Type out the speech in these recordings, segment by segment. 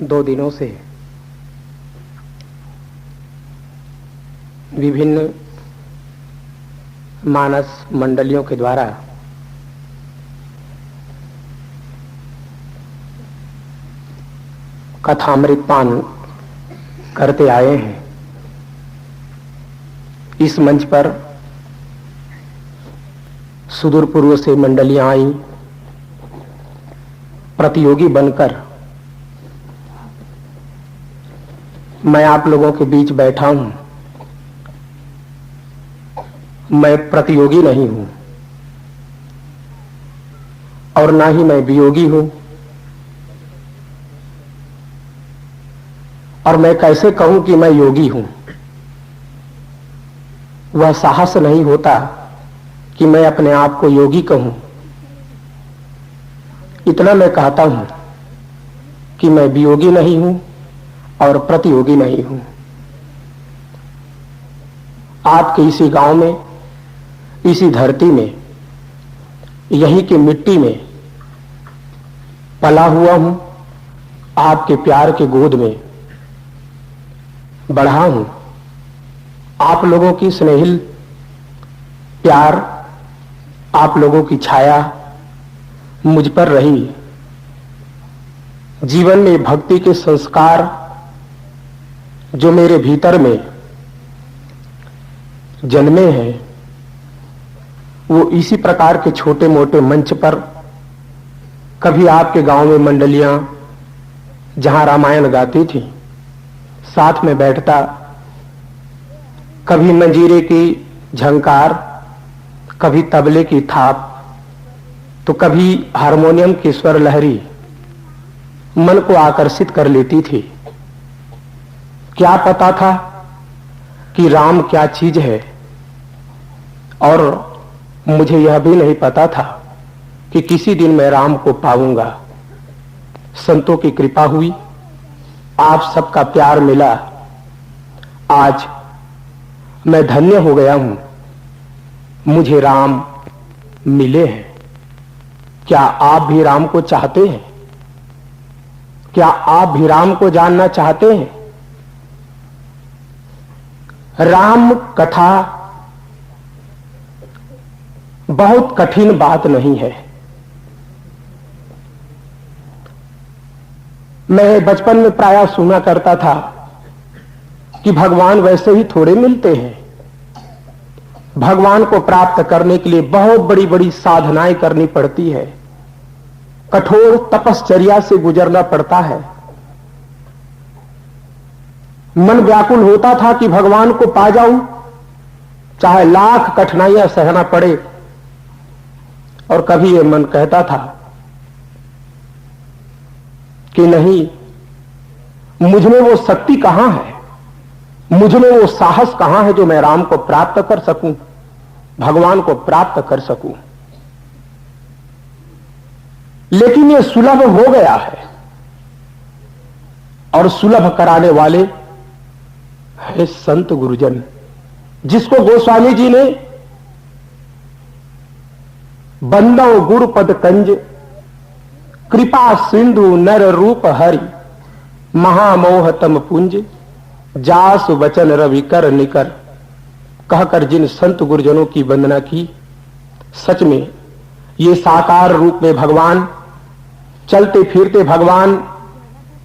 2 दिनों से विभिन्न मानस मंडलियों के द्वारा कथामृत पान करते आए हैं। इस मंच पर सुदूर पूर्व से मंडलियां आई, प्रतियोगी बनकर मैं आप लोगों के बीच बैठा हूं। मैं प्रतियोगी नहीं हूं और ना ही मैं वियोगी हूं, और मैं कैसे कहूं कि मैं योगी हूं। वह साहस नहीं होता कि मैं अपने आप को योगी कहूं। इतना मैं कहता हूं कि मैं वियोगी नहीं हूं और प्रतियोगी नहीं हूं। आपके इसी गांव में, इसी धरती में, यहीं की मिट्टी में पला हुआ हूं। आपके प्यार के गोद में बढ़ा हूं। आप लोगों की स्नेहिल प्यार, आप लोगों की छाया मुझ पर रही। जीवन में भक्ति के संस्कार जो मेरे भीतर में जन्मे हैं, वो इसी प्रकार के छोटे मोटे मंच पर, कभी आपके गांव में मंडलियां जहां रामायण गाती थी, साथ में बैठता, कभी मंजीरे की झंकार, कभी तबले की थाप, तो कभी हारमोनियम की स्वर लहरी मन को आकर्षित कर लेती थी। क्या पता था कि राम क्या चीज है, और मुझे यह भी नहीं पता था कि किसी दिन मैं राम को पाऊंगा। संतों की कृपा हुई, आप सबका प्यार मिला। आज मैं धन्य हो गया हूं, मुझे राम मिले हैं। क्या आप भी राम को चाहते हैं? क्या आप भी राम को जानना चाहते हैं? राम कथा बहुत कठिन बात नहीं है। मैं बचपन में प्रायः सुना करता था कि भगवान वैसे ही थोड़े मिलते हैं। भगवान को प्राप्त करने के लिए बहुत बड़ी बड़ी साधनाएं करनी पड़ती है, कठोर तपश्चर्या से गुजरना पड़ता है। मन व्याकुल होता था कि भगवान को पा जाऊं, चाहे लाख कठिनाइयां सहना पड़े। और कभी यह मन कहता था कि नहीं, मुझ में वो शक्ति कहां है, मुझ में वो साहस कहां है जो मैं राम को प्राप्त कर सकूं, भगवान को प्राप्त कर सकूं। लेकिन ये सुलभ हो गया है, और सुलभ कराने वाले है संत गुरुजन, जिसको गोस्वामी जी ने बंदो गुरु पद कंज, कृपा सिंधु नर रूप हरि, महामोह तम पुंज, जासु वचन रवि कर निकर, कहकर जिन संत गुरुजनों की वंदना की, सच में ये साकार रूप में भगवान, चलते फिरते भगवान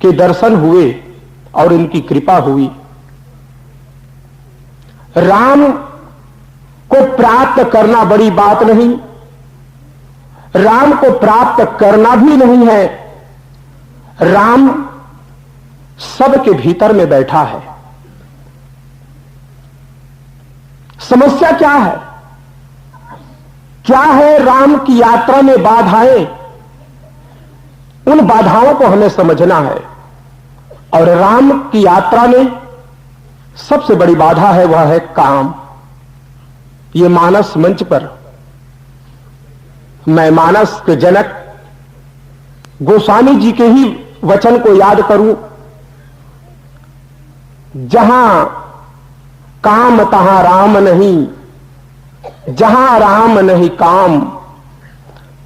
के दर्शन हुए और इनकी कृपा हुई। राम को प्राप्त करना बड़ी बात नहीं, राम को प्राप्त करना भी नहीं है। राम सबके भीतर में बैठा है। समस्या क्या है? क्या है राम की यात्रा में बाधाएं? उन बाधाओं को हमें समझना है। और राम की यात्रा में सबसे बड़ी बाधा है, वह है काम। ये मानस मंच पर मैं मानस के जनक गोस्वामी जी के ही वचन को याद करूं, जहां काम तहां राम नहीं, जहां राम नहीं काम,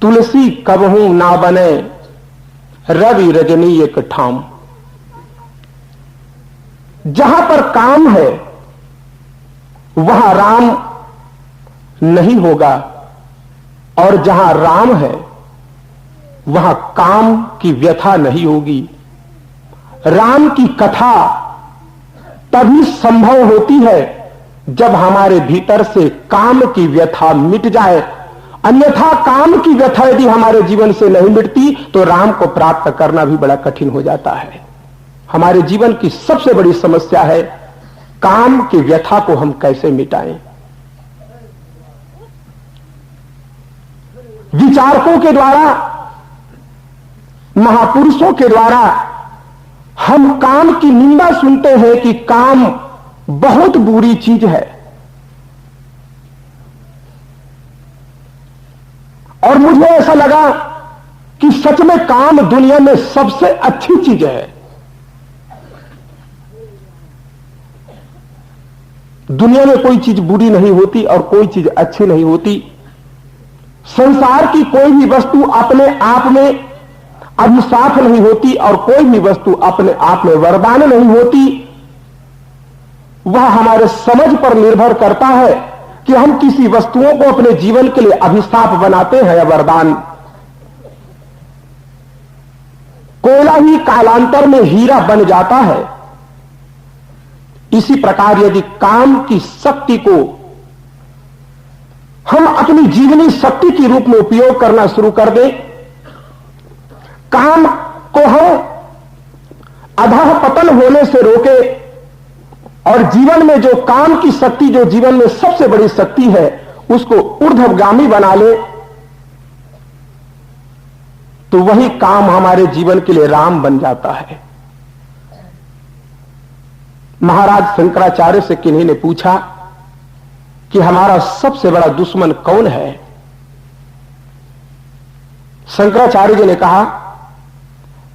तुलसी कबहू ना बने, रवि रजनी एक ठाम। जहां पर काम है वहां राम नहीं होगा, और जहां राम है वहां काम की व्यथा नहीं होगी। राम की कथा तभी संभव होती है जब हमारे भीतर से काम की व्यथा मिट जाए। अन्यथा काम की व्यथा यदि हमारे जीवन से नहीं मिटती तो राम को प्राप्त करना भी बड़ा कठिन हो जाता है। हमारे जीवन की सबसे बड़ी समस्या है काम की व्यथा को हम कैसे मिटाएं। विचारकों के द्वारा, महापुरुषों के द्वारा हम काम की निंदा सुनते हैं कि काम बहुत बुरी चीज है, और मुझे ऐसा लगा कि सच में काम दुनिया में सबसे अच्छी चीज है। दुनिया में कोई चीज बुरी नहीं होती और कोई चीज अच्छी नहीं होती। संसार की कोई भी वस्तु अपने आप में अभिशाप नहीं होती और कोई भी वस्तु अपने आप में वरदान नहीं होती। वह हमारे समझ पर निर्भर करता है कि हम किसी वस्तुओं को अपने जीवन के लिए अभिशाप बनाते हैं या वरदान। कोयला ही कालांतर में हीरा बन जाता है। इसी प्रकार यदि काम की शक्ति को हम अपनी जीवनी शक्ति के रूप में उपयोग करना शुरू कर दें, काम को हम अधः पतन होने से रोके और जीवन में जो काम की शक्ति, जो जीवन में सबसे बड़ी शक्ति है, उसको ऊर्ध्वगामी बना ले, तो वही काम हमारे जीवन के लिए राम बन जाता है। महाराज शंकराचार्य से किन्हीं ने पूछा कि हमारा सबसे बड़ा दुश्मन कौन है? शंकराचार्य जी ने कहा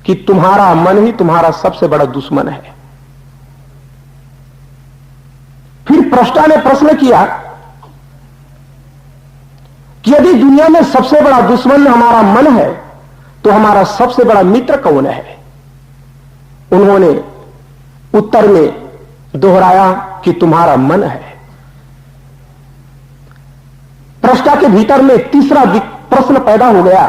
कि तुम्हारा मन ही तुम्हारा सबसे बड़ा दुश्मन है। फिर प्रष्टा ने प्रश्न किया कि यदि दुनिया में सबसे बड़ा दुश्मन हमारा मन है तो हमारा सबसे बड़ा मित्र कौन है? उन्होंने उत्तर में दोहराया कि तुम्हारा मन है। प्रष्टा के भीतर में तीसरा प्रश्न पैदा हो गया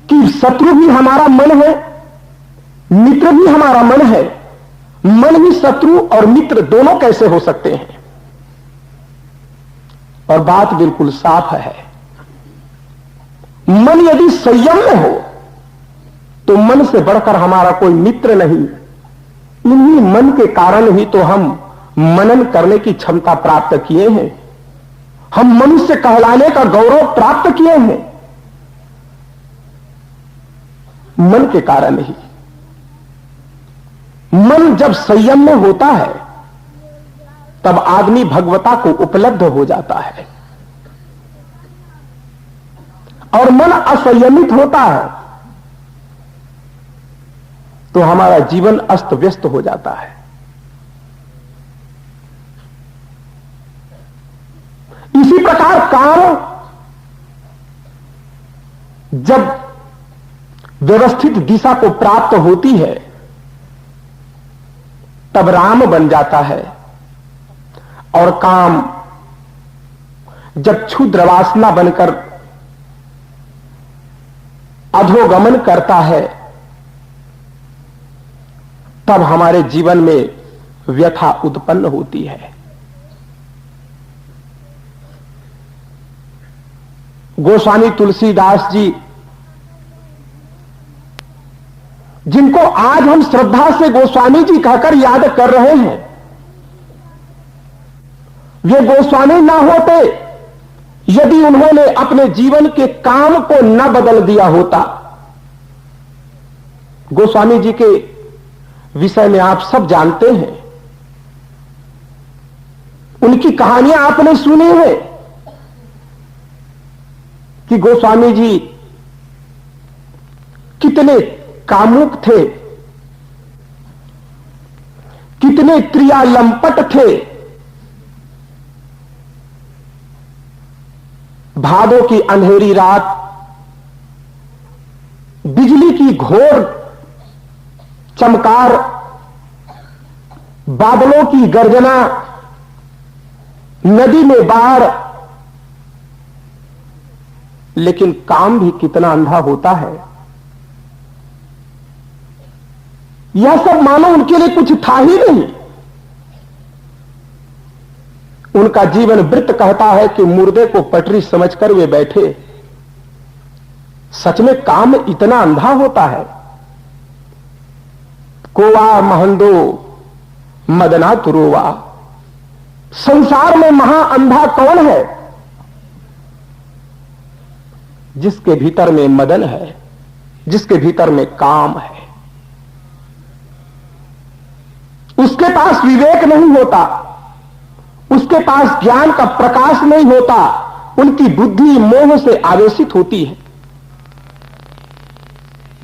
कि शत्रु भी हमारा मन है, मित्र भी हमारा मन है, मन ही शत्रु और मित्र दोनों कैसे हो सकते हैं? और बात बिल्कुल साफ है। मन यदि संयम में हो तो मन से बढ़कर हमारा कोई मित्र नहीं। इन्हीं मन के कारण ही तो हम मनन करने की क्षमता प्राप्त किए हैं, हम मनुष्य कहलाने का गौरव प्राप्त किए हैं, मन के कारण ही। मन जब संयम में होता है तब आदमी भगवता को उपलब्ध हो जाता है, और मन असंयमित होता है तो हमारा जीवन अस्त व्यस्त हो जाता है। इसी प्रकार काम जब व्यवस्थित दिशा को प्राप्त होती है तब राम बन जाता है, और काम जब क्षुद्र वासना बनकर अधोगमन करता है तब हमारे जीवन में व्यथा उत्पन्न होती है। गोस्वामी तुलसीदास जी, जिनको आज हम श्रद्धा से गोस्वामी जी कहकर याद कर रहे हैं, वे गोस्वामी ना होते यदि उन्होंने अपने जीवन के काम को न बदल दिया होता। गोस्वामी जी के विषय में आप सब जानते हैं, उनकी कहानियां आपने सुनी है कि गोस्वामी जी कितने कामुक थे, कितने क्रियालंपट थे। भादों की अंधेरी रात, बिजली की घोर चमकार बादलों की गर्जना, नदी में बाढ़, लेकिन काम भी कितना अंधा होता है। यह सब मानो उनके लिए कुछ था ही नहीं। उनका जीवन वृत्त कहता है कि मुर्दे को पटरी समझकर वे बैठे। सच में काम इतना अंधा होता है। कोवा महंदो मदना तुरोवा, संसार में महा अंधा कौन है? जिसके भीतर में मदन है, जिसके भीतर में काम है। उसके पास विवेक नहीं होता, उसके पास ज्ञान का प्रकाश नहीं होता, उनकी बुद्धि मोह से आवेशित होती है।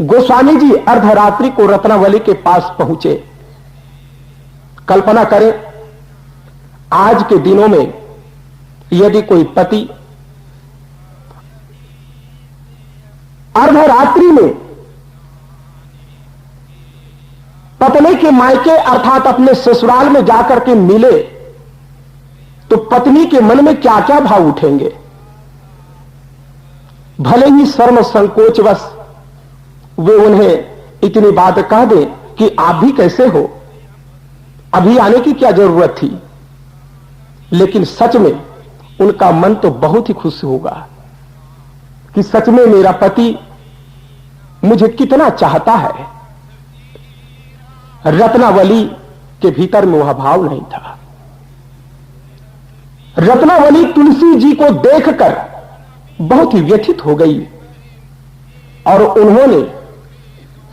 गोस्वामी जी अर्धरात्रि को रत्नावली के पास पहुंचे। कल्पना करें, आज के दिनों में यदि कोई पति अर्धरात्रि में पत्नी के मायके अर्थात अपने ससुराल में जाकर के मिले, तो पत्नी के मन में क्या क्या भाव उठेंगे। भले ही शर्म संकोचवश वे उन्हें इतनी बात कह दे कि आप भी कैसे हो, अभी आने की क्या जरूरत थी, लेकिन सच में उनका मन तो बहुत ही खुश होगा कि सच में मेरा पति मुझे कितना चाहता है। रत्नावली के भीतर में वह भाव नहीं था। रत्नावली तुलसी जी को देखकर बहुत ही व्यथित हो गई और उन्होंने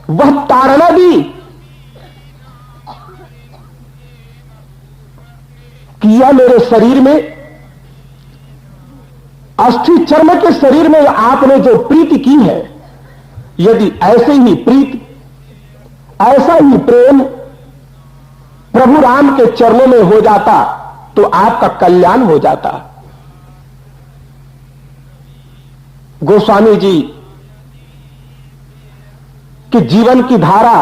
वह ताड़ना दी कि यह मेरे शरीर में, अस्थि चर्म के शरीर में आपने जो प्रीति की है, यदि ऐसे ही प्रीति, ऐसा ही प्रेम प्रभु राम के चरणों में हो जाता तो आपका कल्याण हो जाता। गोस्वामी जी कि जीवन की धारा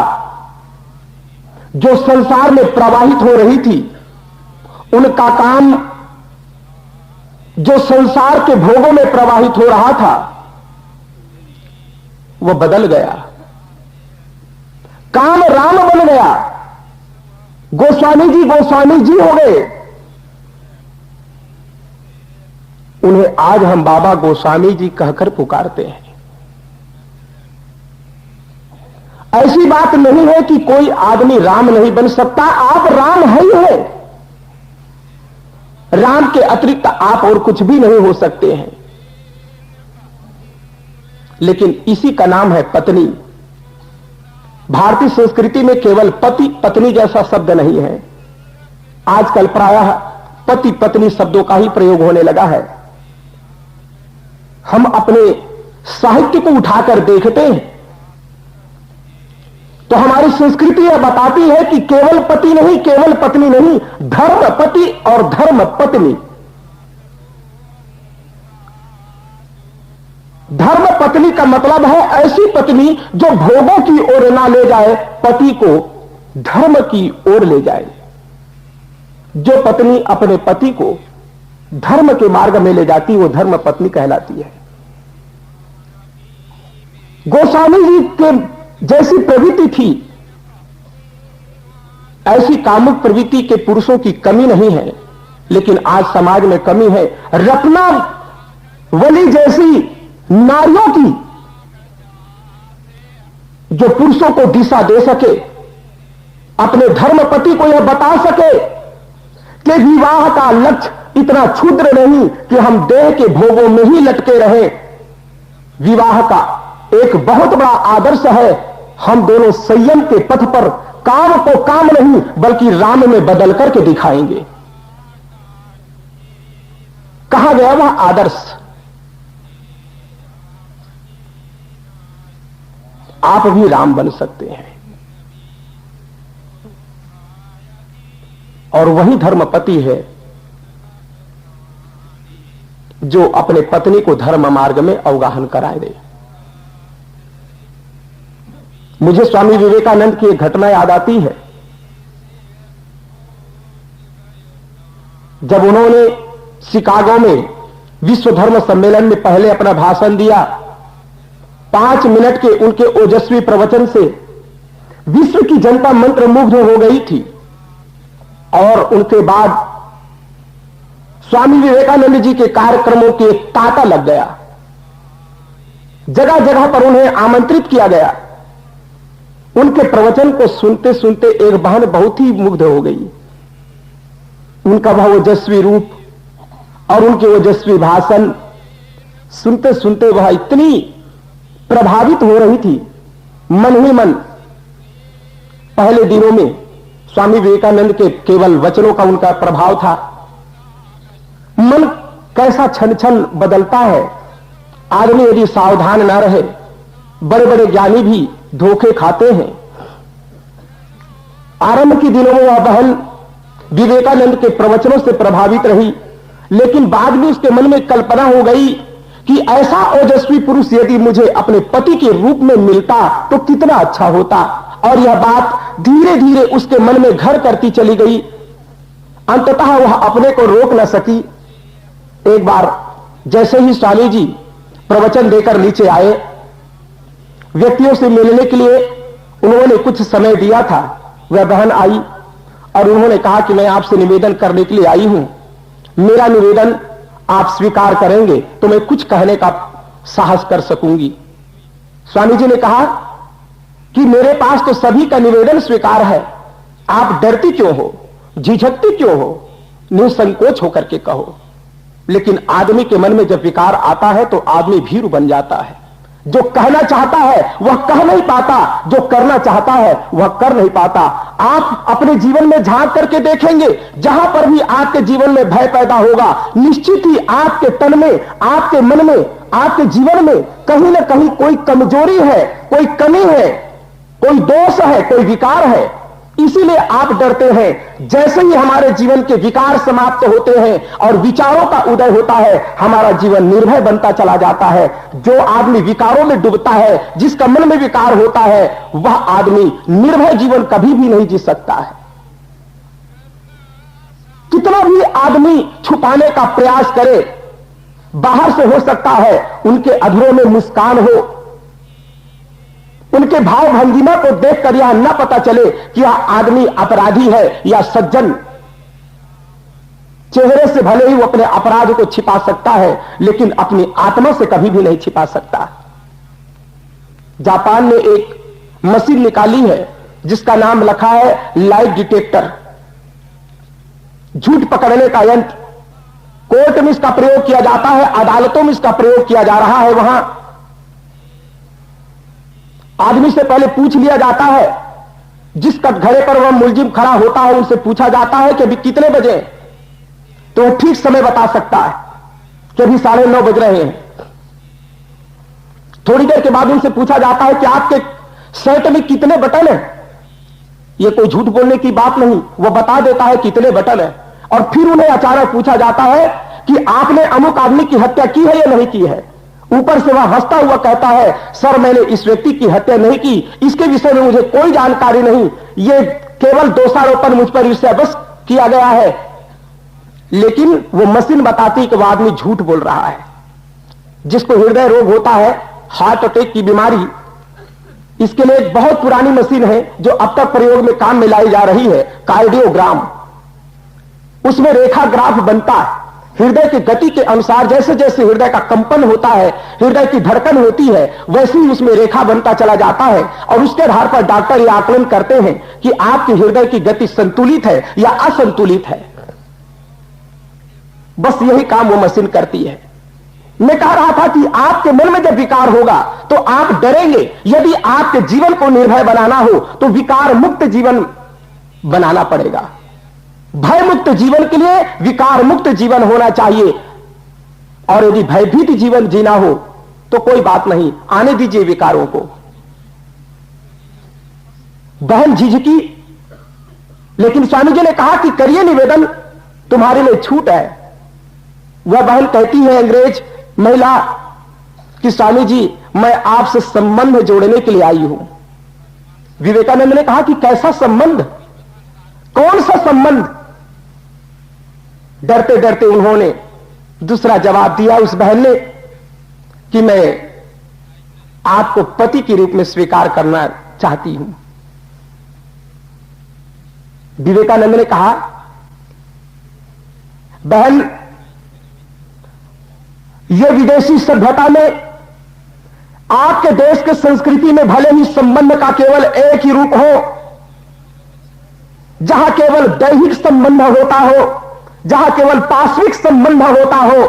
जो संसार में प्रवाहित हो रही थी, उनका काम जो संसार के भोगों में प्रवाहित हो रहा था, वह बदल गया। काम राम बन गया। गोस्वामी जी हो गए। उन्हें आज हम बाबा गोस्वामी जी कहकर पुकारते हैं। ऐसी बात नहीं है कि कोई आदमी राम नहीं बन सकता। आप राम है ही है। राम के अतिरिक्त आप और कुछ भी नहीं हो सकते हैं। लेकिन इसी का नाम है पत्नी। भारतीय संस्कृति में केवल पति पत्नी जैसा शब्द नहीं है। आजकल प्रायः पति पत्नी शब्दों का ही प्रयोग होने लगा है। हम अपने साहित्य को उठाकर देखते हैं तो हमारी संस्कृति यह बताती है कि केवल पति नहीं, केवल पत्नी नहीं, धर्म पति और धर्म पत्नी। धर्म पत्नी का मतलब है ऐसी पत्नी जो भोगों की ओर ना ले जाए, पति को धर्म की ओर ले जाए। जो पत्नी अपने पति को धर्म के मार्ग में ले जाती, वो धर्म पत्नी कहलाती है। गोस्वामी जी के जैसी प्रवृत्ति थी, ऐसी कामुक प्रवृत्ति के पुरुषों की कमी नहीं है, लेकिन आज समाज में कमी है। रत्नावली जैसी नारियों की जो पुरुषों को दिशा दे सके, अपने धर्मपति को यह बता सके कि विवाह का लक्ष्य इतना क्षुद्र नहीं कि हम देह के भोगों में ही लटके रहे। विवाह का एक बहुत बड़ा आदर्श है, हम दोनों संयम के पथ पर काम को काम नहीं बल्कि राम में बदल करके दिखाएंगे। कहा गया वह आदर्श। आप भी राम बन सकते हैं और वही धर्मपति है जो अपने पत्नी को धर्म मार्ग में अवगाहन कराए दे। मुझे स्वामी विवेकानंद की एक घटना याद आती है। जब उन्होंने शिकागो में विश्व धर्म सम्मेलन में पहले अपना भाषण दिया, 5 मिनट के उनके ओजस्वी प्रवचन से विश्व की जनता मंत्रमुग्ध हो गई थी। और उनके बाद स्वामी विवेकानंद जी के कार्यक्रमों के तांता लग गया, जगह जगह पर उन्हें आमंत्रित किया गया। उनके प्रवचन को सुनते सुनते एक बहन बहुत ही मुग्ध हो गई। उनका वह ओजस्वी रूप और उनके ओजस्वी भाषण सुनते सुनते वह इतनी प्रभावित हो रही थी, मन ही मन। पहले दिनों में स्वामी विवेकानंद के केवल वचनों का उनका प्रभाव था। मन कैसा क्षण क्षण बदलता है। आदमी यदि सावधान न रहे, बड़े बड़े ज्ञानी भी धोखे खाते हैं। आरंभ के दिनों में वह बहन विवेकानंद के प्रवचनों से प्रभावित रही, लेकिन बाद में उसके मन में कल्पना हो गई कि ऐसा ओजस्वी पुरुष यदि मुझे अपने पति के रूप में मिलता तो कितना अच्छा होता। और यह बात धीरे धीरे उसके मन में घर करती चली गई। अंततः वह अपने को रोक न सकी। एक बार जैसे ही स्वामी जी प्रवचन देकर नीचे आए, व्यक्तियों से मिलने के लिए उन्होंने कुछ समय दिया था। वह बहन आई और उन्होंने कहा कि मैं आपसे निवेदन करने के लिए आई हूं, मेरा निवेदन आप स्वीकार करेंगे तो मैं कुछ कहने का साहस कर सकूंगी। स्वामी जी ने कहा कि मेरे पास तो सभी का निवेदन स्वीकार है, आप डरती क्यों हो, झिझकती क्यों हो, निसंकोच होकर के कहो। लेकिन आदमी के मन में जब विकार आता है तो आदमी भीरू बन जाता है। जो कहना चाहता है वह कह नहीं पाता, जो करना चाहता है वह कर नहीं पाता। आप अपने जीवन में झांक करके देखेंगे, जहां पर भी आपके जीवन में भय पैदा होगा, निश्चित ही आपके तन में, आपके मन में, आपके जीवन में कहीं ना कहीं कोई कमजोरी है, कोई कमी है, कोई दोष है, कोई विकार है। इसीलिए आप डरते हैं। जैसे ही हमारे जीवन के विकार समाप्त होते हैं और विचारों का उदय होता है, हमारा जीवन निर्भय बनता चला जाता है। जो आदमी विकारों में डूबता है, जिसका मन में विकार होता है, वह आदमी निर्भय जीवन कभी भी नहीं जी सकता है। कितना भी आदमी छुपाने का प्रयास करे, बाहर से हो सकता है उनके अधरों में मुस्कान हो, उनके भाव भंगिमा को देखकर यह न पता चले कि यह आदमी अपराधी है या सज्जन। चेहरे से भले ही वो अपने अपराध को छिपा सकता है, लेकिन अपनी आत्मा से कभी भी नहीं छिपा सकता। जापान ने एक मशीन निकाली है जिसका नाम रखा है लाइट डिटेक्टर, झूठ पकड़ने का यंत्र। कोर्ट में इसका प्रयोग किया जाता है, अदालतों में इसका प्रयोग किया जा रहा है। वहां आदमी से पहले पूछ लिया जाता है, जिस कटघरे पर वह मुलजिम खड़ा होता है उनसे पूछा जाता है कि अभी कितने बजे, तो वो ठीक समय बता सकता है कि अभी 9:30 बज रहे हैं। थोड़ी देर के बाद उनसे पूछा जाता है कि आपके शर्ट में कितने बटन हैं। यह कोई झूठ बोलने की बात नहीं, वह बता देता है कितने बटन है। और फिर उन्हें अचानक पूछा जाता है कि आपने अमुक आदमी की हत्या की है या नहीं की है। ऊपर से वह हंसता हुआ कहता है, सर मैंने इस व्यक्ति की हत्या नहीं की, इसके विषय में मुझे कोई जानकारी नहीं, ये केवल दोषारोपण मुझ पर इससे बस किया गया है। लेकिन वो मशीन बताती कि वह आदमी झूठ बोल रहा है। जिसको हृदय रोग होता है, हार्ट अटैक की बीमारी, इसके लिए एक बहुत पुरानी मशीन है जो अब तक प्रयोग में काम में लाई जा रही है, कार्डियोग्राम। उसमें रेखा ग्राफ बनता है, हृदय की गति के अनुसार जैसे जैसे हृदय का कंपन होता है, हृदय की धड़कन होती है, वैसे ही उसमें रेखा बनता चला जाता है। और उसके आधार पर डॉक्टर यह आकलन करते हैं कि आपके हृदय की गति संतुलित है या असंतुलित है। बस यही काम वो मशीन करती है। मैं कह रहा था कि आपके मन में जब विकार होगा तो आप डरेंगे। यदि आपके जीवन को निर्भय बनाना हो तो विकार मुक्त जीवन बनाना पड़ेगा। भय मुक्त जीवन के लिए विकार मुक्त जीवन होना चाहिए। और यदि भयभीत जीवन जीना हो तो कोई बात नहीं, आने दीजिए विकारों को। बहन झिझकी, लेकिन स्वामी जी ने कहा कि करिए निवेदन, तुम्हारे लिए छूट है। वह बहन कहती है, अंग्रेज महिला, कि स्वामी जी मैं आपसे संबंध जोड़ने के लिए आई हूं। विवेकानंद ने कहा कि कैसा संबंध, कौन सा संबंध? डरते डरते उन्होंने दूसरा जवाब दिया उस बहन ने कि मैं आपको पति के रूप में स्वीकार करना चाहती हूं। विवेकानंद ने कहा, बहन, यह विदेशी सभ्यता में आपके देश के संस्कृति में भले ही संबंध का केवल एक ही रूप हो, जहां केवल दैहिक संबंध होता हो, जहां केवल पाश्विक संबंध होता हो,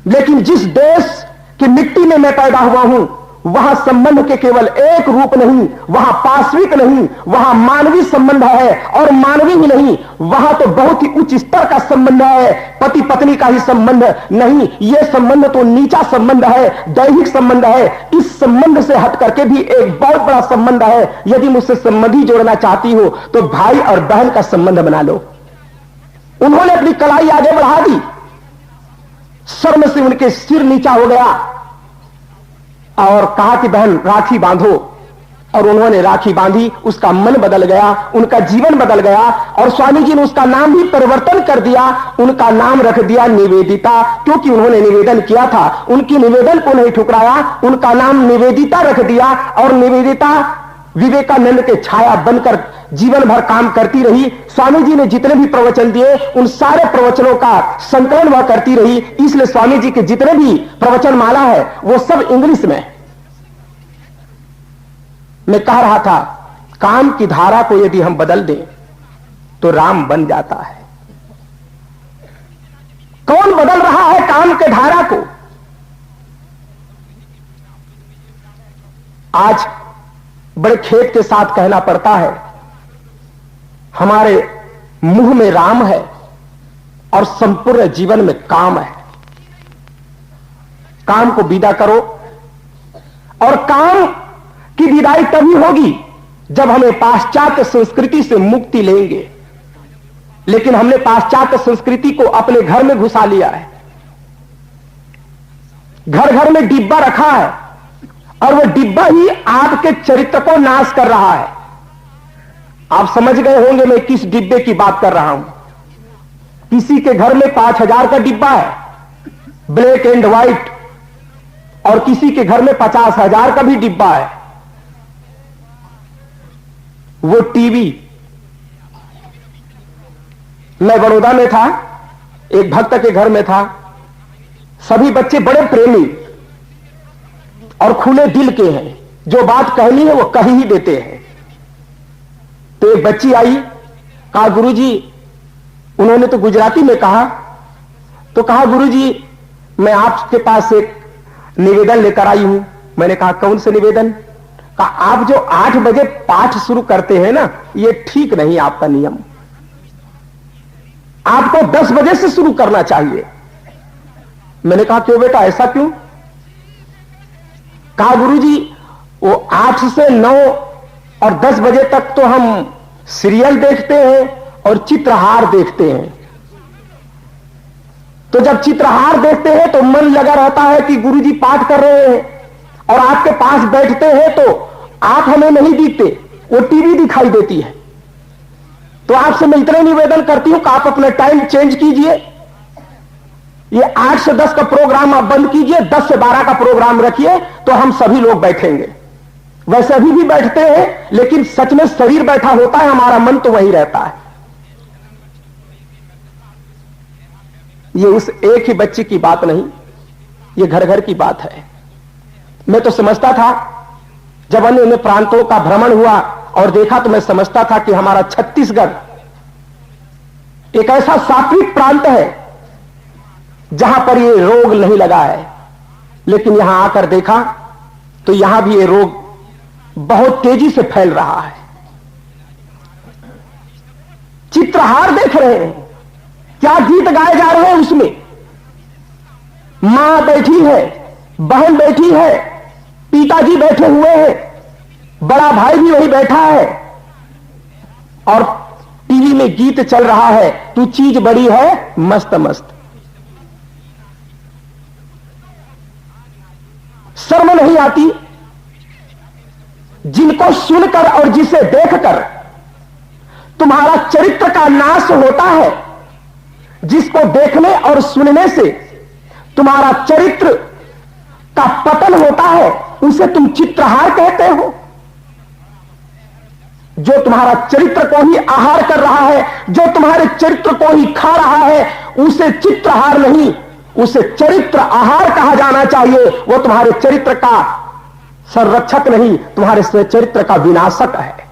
लेकिन जिस देश की मिट्टी में मैं पैदा हुआ हूं वहां संबंध के केवल एक रूप नहीं, वहां पाश्विक नहीं, वहां मानवीय संबंध है, और मानवीय ही नहीं, वहां तो बहुत ही उच्च स्तर का संबंध है, पति पत्नी का ही संबंध नहीं, यह संबंध तो नीचा संबंध है, दैहिक संबंध है। इस संबंध से हट करके भी एक बहुत बड़ा संबंध है। यदि मुझसे संबंधी जोड़ना चाहती हो तो भाई और बहन का संबंध बना लो। उन्होंने अपनी कलाई आगे बढ़ा दी, शर्म से उनके सिर नीचा हो गया और कहा कि बहन राखी बांधो, और उन्होंने राखी बांधी। उसका मन बदल गया, उनका जीवन बदल गया, और स्वामी जी ने उसका नाम भी परिवर्तन कर दिया। उनका नाम रख दिया निवेदिता, क्योंकि उन्होंने निवेदन किया था, उनकी निवेदन को नहीं ठुकराया, उनका नाम निवेदिता रख दिया। और निवेदिता विवेकानंद के छाया बनकर जीवन भर काम करती रही। स्वामी जी ने जितने भी प्रवचन दिए उन सारे प्रवचनों का संकलन वह करती रही। इसलिए स्वामी जी के जितने भी प्रवचन माला है वो सब इंग्लिश में। मैं कह रहा था, काम की धारा को यदि हम बदल दें तो राम बन जाता है। कौन बदल रहा है काम के धारा को? आज बड़े खेद के साथ कहना पड़ता है, हमारे मुंह में राम है और संपूर्ण जीवन में काम है। काम को विदा करो, और काम की विदाई तभी होगी जब हमें पाश्चात्य संस्कृति से मुक्ति लेंगे। लेकिन हमने पाश्चात्य संस्कृति को अपने घर में घुसा लिया है। घर घर में डिब्बा रखा है, और वह डिब्बा ही आपके चरित्र को नाश कर रहा है। आप समझ गए होंगे मैं किस डिब्बे की बात कर रहा हूं। किसी के घर में 5000 का डिब्बा है, ब्लैक एंड व्हाइट, और किसी के घर में 50,000 का भी डिब्बा है, वो टीवी। मैं बड़ौदा में था, एक भक्त के घर में था। सभी बच्चे बड़े प्रेमी और खुले दिल के हैं, जो बात कहनी है वो कह ही देते हैं। तो एक बच्ची आई, कहा गुरुजी, उन्होंने तो गुजराती में कहा, तो कहा गुरुजी मैं आपके पास एक निवेदन लेकर आई हूं। मैंने कहा कौन से निवेदन? कहा आप जो 8 बजे पाठ शुरू करते हैं ना, ये ठीक नहीं आपका नियम, आपको 10 बजे से शुरू करना चाहिए। मैंने कहा क्यों बेटा, ऐसा क्यों? कहा गुरुजी वो 8 से 9 और 10 बजे तक तो हम सीरियल देखते हैं और चित्रहार देखते हैं। तो जब चित्रहार देखते हैं तो मन लगा रहता है कि गुरुजी पाठ कर रहे हैं, और आपके पास बैठते हैं तो आप हमें नहीं दिखते, वो टीवी दिखाई देती है। तो आपसे मैं इतना निवेदन करती हूं कि आप अपना टाइम चेंज कीजिए। ये 8 से 10 का प्रोग्राम आप बंद कीजिए, 10 से 12 का प्रोग्राम रखिए, तो हम सभी लोग बैठेंगे। वैसे अभी भी बैठते हैं, लेकिन सच में शरीर बैठा होता है, हमारा मन तो वही रहता है। ये उस एक ही बच्चे की बात नहीं, ये घर घर की बात है। मैं तो समझता था, जब अन्य अन्य प्रांतों का भ्रमण हुआ और देखा, तो मैं समझता था कि हमारा छत्तीसगढ़ एक ऐसा सात्विक प्रांत है जहां पर ये रोग नहीं लगा है। लेकिन यहां आकर देखा तो यहां भी ये रोग बहुत तेजी से फैल रहा है। चित्रहार देख रहे हैं, क्या गीत गाए जा रहे हैं उसमें। मां बैठी है, बहन बैठी है, पिताजी बैठे हुए हैं, बड़ा भाई भी वही बैठा है, और टीवी में गीत चल रहा है, तू चीज बड़ी है मस्त मस्त। शर्म नहीं आती? जिनको सुनकर और जिसे देखकर तुम्हारा चरित्र का नाश होता है, जिसको देखने और सुनने से तुम्हारा चरित्र का पतन होता है, उसे तुम चित्रहार कहते हो। जो तुम्हारा चरित्र को ही आहार कर रहा है, जो तुम्हारे चरित्र को ही खा रहा है, उसे चित्रहार नहीं, उसे चरित्र आहार कहा जाना चाहिए। वो तुम्हारे चरित्र का संरक्षक नहीं, तुम्हारे चरित्र का विनाशक है।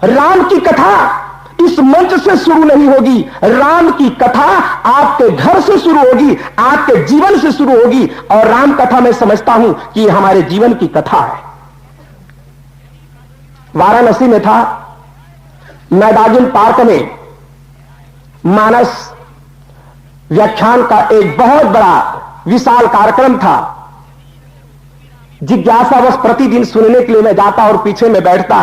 राम की कथा इस मंच से शुरू नहीं होगी, राम की कथा आपके घर से शुरू होगी, आपके जीवन से शुरू होगी। और राम कथा मैं समझता हूं कि हमारे जीवन की कथा है। वाराणसी में था, मैदागिन पार्क में मानस व्याख्यान का एक बहुत बड़ा विशाल कार्यक्रम था। जिज्ञासावश प्रतिदिन सुनने के लिए मैं जाता और पीछे में बैठता,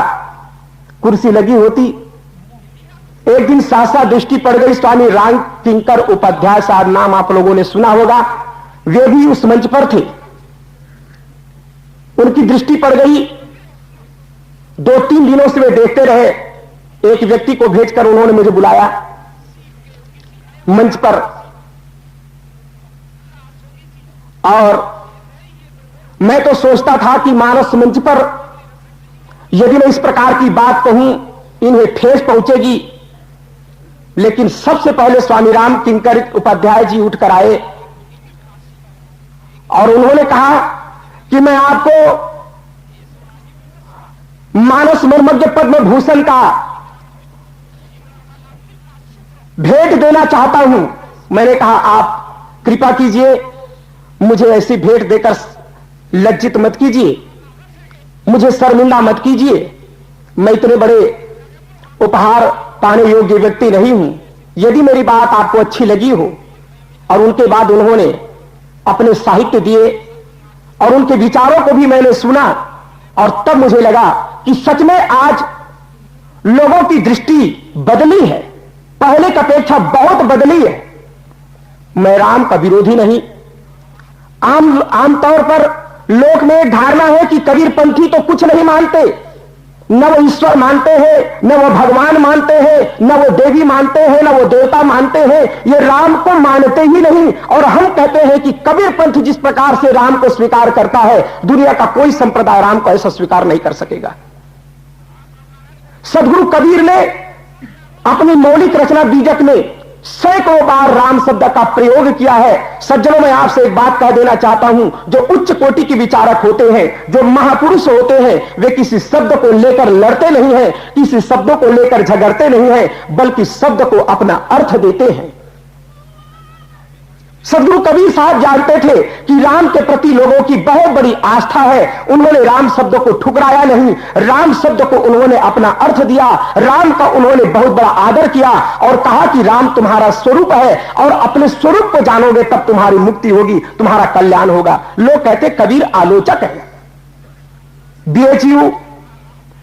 कुर्सी लगी होती। एक दिन सहसा दृष्टि पड़ गई, स्वामी राम किंकर उपाध्याय साहब, नाम आप लोगों ने सुना होगा, वे भी उस मंच पर थे। उनकी दृष्टि पड़ गई, 2-3 दिनों से वे देखते रहे। एक व्यक्ति को भेजकर उन्होंने मुझे बुलाया मंच पर, और मैं तो सोचता था कि मानस मंच पर यदि मैं इस प्रकार की बात कहूं इन्हें ठेस पहुंचेगी। लेकिन सबसे पहले स्वामी राम किंकर उपाध्याय जी उठकर आए और उन्होंने कहा कि मैं आपको मानस मर्मज्ञ पद्म भूषण का भेंट देना चाहता हूं। मैंने कहा आप कृपा कीजिए, मुझे ऐसी भेंट देकर लज्जित मत कीजिए, मुझे शर्मिंदा मत कीजिए। मैं इतने बड़े उपहार पाने योग्य व्यक्ति नहीं हूं। यदि मेरी बात आपको अच्छी लगी हो। और उनके बाद उन्होंने अपने साहित्य दिए और उनके विचारों को भी मैंने सुना, और तब मुझे लगा कि सच में आज लोगों की दृष्टि बदली है, पहले की अपेक्षा बहुत बदली है। मैं राम का विरोधी नहीं। आमतौर पर लोक में एक धारणा है कि कबीरपंथी तो कुछ नहीं मानते, न वो ईश्वर मानते हैं, न वो भगवान मानते हैं, न वो देवी मानते हैं, न वो देवता मानते हैं, ये राम को मानते ही नहीं। और हम कहते हैं कि कबीरपंथ जिस प्रकार से राम को स्वीकार करता है, दुनिया का कोई संप्रदाय राम को ऐसा स्वीकार नहीं कर सकेगा। सदगुरु कबीर ने अपनी मौलिक रचना बीजक में सैकड़ों बार राम शब्द का प्रयोग किया है। सज्जनों, मैं आपसे एक बात कह देना चाहता हूं, जो उच्च कोटि के विचारक होते हैं, जो महापुरुष होते हैं, वे किसी शब्द को लेकर लड़ते नहीं हैं, किसी शब्दों को लेकर झगड़ते नहीं हैं, बल्कि शब्द को अपना अर्थ देते हैं। सदगुरु कबीर साहब जानते थे कि राम के प्रति लोगों की बहुत बड़ी आस्था है। उन्होंने राम शब्द को ठुकराया नहीं, राम शब्द को उन्होंने अपना अर्थ दिया, राम का उन्होंने बहुत बड़ा आदर किया और कहा कि राम तुम्हारा स्वरूप है और अपने स्वरूप को जानोगे तब तुम्हारी मुक्ति होगी, तुम्हारा कल्याण होगा। लोग कहते कबीर आलोचक है। BHU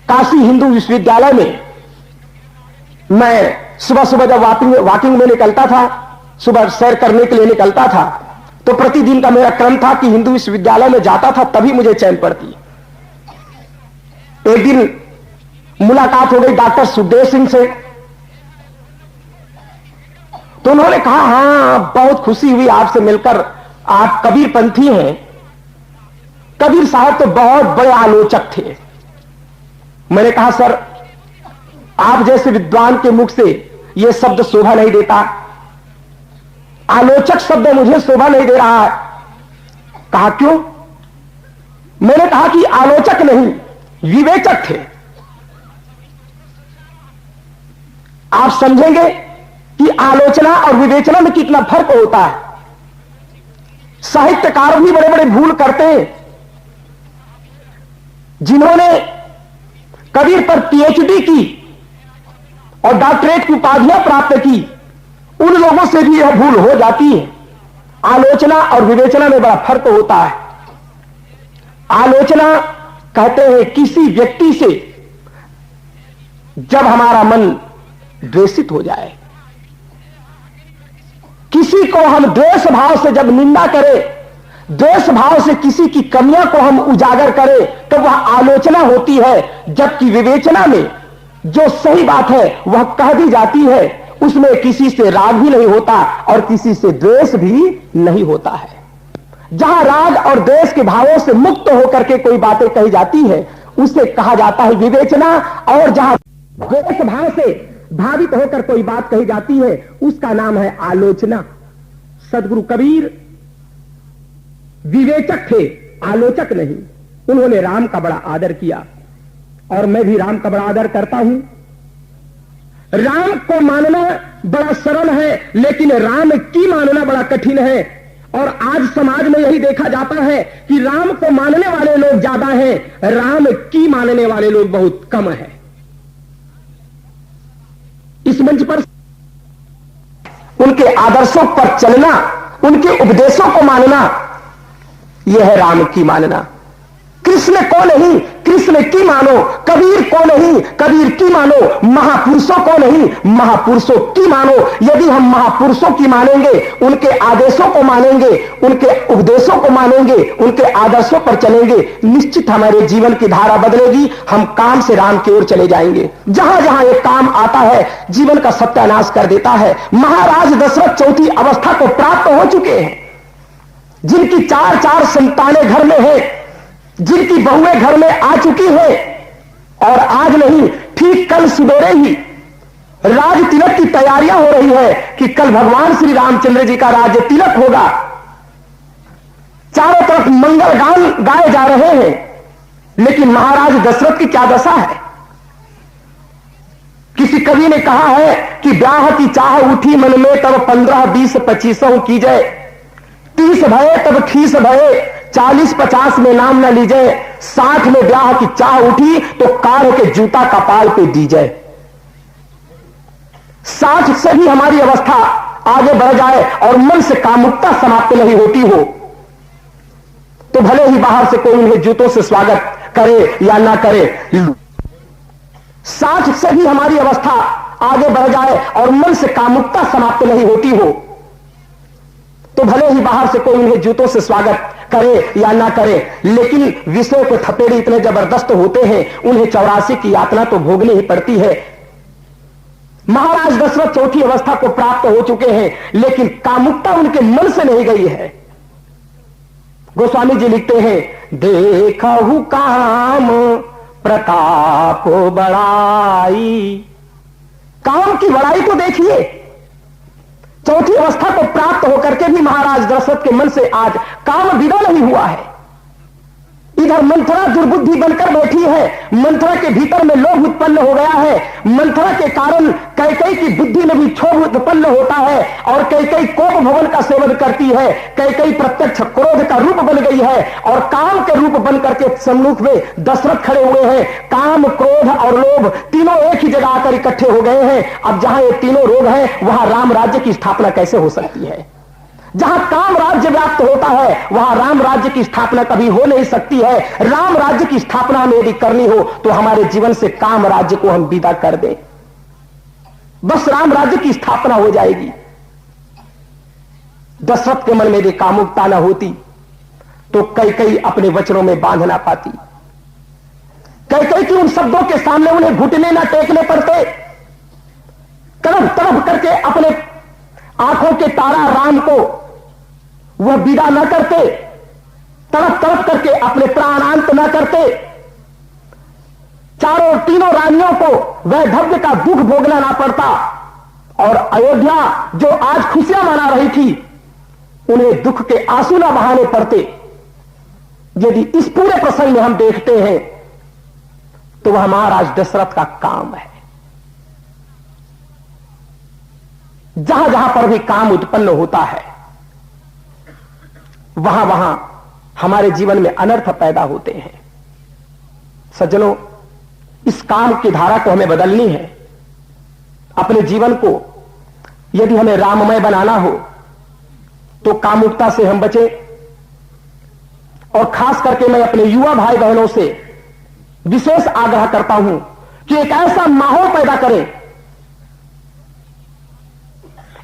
काशी हिंदू विश्वविद्यालय में मैं सुबह सुबह जब वॉकिंग में निकलता था, सुबह सैर करने के लिए निकलता था, तो प्रतिदिन का मेरा क्रम था कि हिंदू विश्वविद्यालय में जाता था, तभी मुझे चैन पड़ती। एक दिन मुलाकात हो गई डॉक्टर सुखदेव सिंह से, तो उन्होंने कहा हां बहुत खुशी हुई आपसे मिलकर, आप कबीरपंथी हैं। कबीर साहब तो बहुत बड़े आलोचक थे। मैंने कहा सर, आप जैसे विद्वान के मुख से यह शब्द शोभा नहीं देता, आलोचक शब्द मुझे शोभा नहीं दे रहा है। कहा क्यों? मैंने कहा कि आलोचक नहीं, विवेचक थे। आप समझेंगे कि आलोचना और विवेचना में कितना फर्क होता है। साहित्यकार भी बड़े बड़े भूल करते हैं। जिन्होंने कबीर पर PhD की और डॉक्टरेट की उपाधियां प्राप्त की, उन लोगों से भी यह भूल हो जाती है। आलोचना और विवेचना में बड़ा फर्क होता है। आलोचना कहते हैं किसी व्यक्ति से जब हमारा मन द्वेषित हो जाए, किसी को हम द्वेष भाव से जब निंदा करें, द्वेष भाव से किसी की कमियां को हम उजागर करें, तो वह आलोचना होती है। जबकि विवेचना में जो सही बात है वह कह दी जाती है, उसमें किसी से राग भी नहीं होता और किसी से द्वेष भी नहीं होता है। जहां राग और द्वेष के भावों से मुक्त होकर के कोई बातें कही जाती है उसे कहा जाता है विवेचना, और जहां द्वेष भाव से भावित होकर कोई बात कही जाती है उसका नाम है आलोचना। सदगुरु कबीर विवेचक थे, आलोचक नहीं। उन्होंने राम का बड़ा आदर किया और मैं भी राम का बड़ा आदर करता हूं। राम को मानना बड़ा सरल है लेकिन राम की मानना बड़ा कठिन है, और आज समाज में यही देखा जाता है कि राम को मानने वाले लोग ज्यादा हैं, राम की मानने वाले लोग बहुत कम हैं। इस मंच पर उनके आदर्शों पर चलना, उनके उपदेशों को मानना, यह है राम की मानना। कृष्ण को नहीं, कृष्ण की मानो। कबीर को नहीं, कबीर की मानो। महापुरुषों को नहीं, महापुरुषों की मानो। यदि हम महापुरुषों की मानेंगे, उनके आदेशों को मानेंगे, उनके उपदेशों को मानेंगे, उनके आदर्शों पर चलेंगे, निश्चित हमारे जीवन की धारा बदलेगी। हम काम से राम की ओर चले जाएंगे। जहां जहां एक काम आता है जीवन का सत्यानाश कर देता है। महाराज दशरथ चौथी अवस्था को प्राप्त हो चुके हैं, जिनकी चार चार संतानें घर में हैं, जिनकी बहुएं घर में आ चुकी है, और आज नहीं ठीक कल सुबेरे ही राज तिलक की तैयारियां हो रही है कि कल भगवान श्री रामचंद्र जी का राज्य तिलक होगा। चारों तरफ मंगल गान गाए जा रहे हैं, लेकिन महाराज दशरथ की क्या दशा है। किसी कवि ने कहा है कि ब्याह की चाह उठी मन में तब 15 20 25 की जाए, 30 भये तब खीस भये, 40 50 में नाम न लीजिए, 60 में ब्याह की चाह उठी तो कार के जूता कपाल पे दी जाए। 60 से भी हमारी अवस्था आगे बढ़ जाए और मन से कामुकता समाप्त नहीं होती हो तो भले ही बाहर से कोई उन्हें जूतों से स्वागत करे या ना करे, 60 से भी हमारी अवस्था आगे बढ़ जाए और मन से कामुकता समाप्त नहीं होती हो तो भले ही बाहर से कोई उन्हें जूतों से स्वागत करे या ना करे, लेकिन विषयों के थपेड़े इतने जबरदस्त होते हैं, उन्हें 84 की यातना तो भोगनी ही पड़ती है। महाराज दशरथ चौथी अवस्था को प्राप्त हो चुके हैं, लेकिन कामुकता उनके मन से नहीं गई है। गोस्वामी जी लिखते हैं, देखहु काम प्रताप बड़ाई। काम की बड़ाई को देखिए। चौथी अवस्था को प्राप्त होकर के भी महाराज दशरथ के मन से आज काम विदा नहीं हुआ है। इधर मंथरा दुर्बुद्धि बनकर बैठी है, मंथरा के भीतर में लोभ उत्पन्न हो गया है, मंथरा के कारण कैकेयी की बुद्धि में भी क्षोभ उत्पन्न होता है और कैकेयी कोप भवन का सेवन करती है, कैकेयी प्रत्यक्ष क्रोध का रूप बन गई है और काम के रूप बन करके सम्मुख में दशरथ खड़े हुए हैं। काम, क्रोध और लोभ तीनों एक ही जगह आकर इकट्ठे हो गए हैं। अब जहां ये तीनों रोग हैं वहां राम राज्य की स्थापना कैसे हो सकती है। जहां काम राज्य व्याप्त होता है वहां राम राज्य की स्थापना कभी हो नहीं सकती है। राम राज्य की स्थापना हमें यदि करनी हो तो हमारे जीवन से काम राज्य को हम विदा कर दें, बस राम राज्य की स्थापना हो जाएगी। दशरथ के मन में यदि कामुकता न होती तो कैकेयी अपने वचनों में बांध ना पाती। कैकेयी की उन शब्दों के सामने उन्हें घुटने ना टेकने पड़ते। तड़प तड़प करके अपने आंखों के तारा राम को वह विदा न करते, तड़प तड़प करके अपने प्राणांत न करते, चारों तीनों रानियों को वैधव्य का दुख भोगना ना पड़ता और अयोध्या जो आज खुशियां मना रही थी उन्हें दुख के आंसू ना बहाने पड़ते। यदि इस पूरे प्रसंग में हम देखते हैं तो वह महाराज दशरथ का काम है। जहां जहां पर भी काम उत्पन्न होता है वहां वहां हमारे जीवन में अनर्थ पैदा होते हैं। सज्जनों, इस काम की धारा को हमें बदलनी है। अपने जीवन को यदि हमें राममय बनाना हो तो कामुकता से हम बचें। और खास करके मैं अपने युवा भाई बहनों से विशेष आग्रह करता हूं कि एक ऐसा माहौल पैदा करें,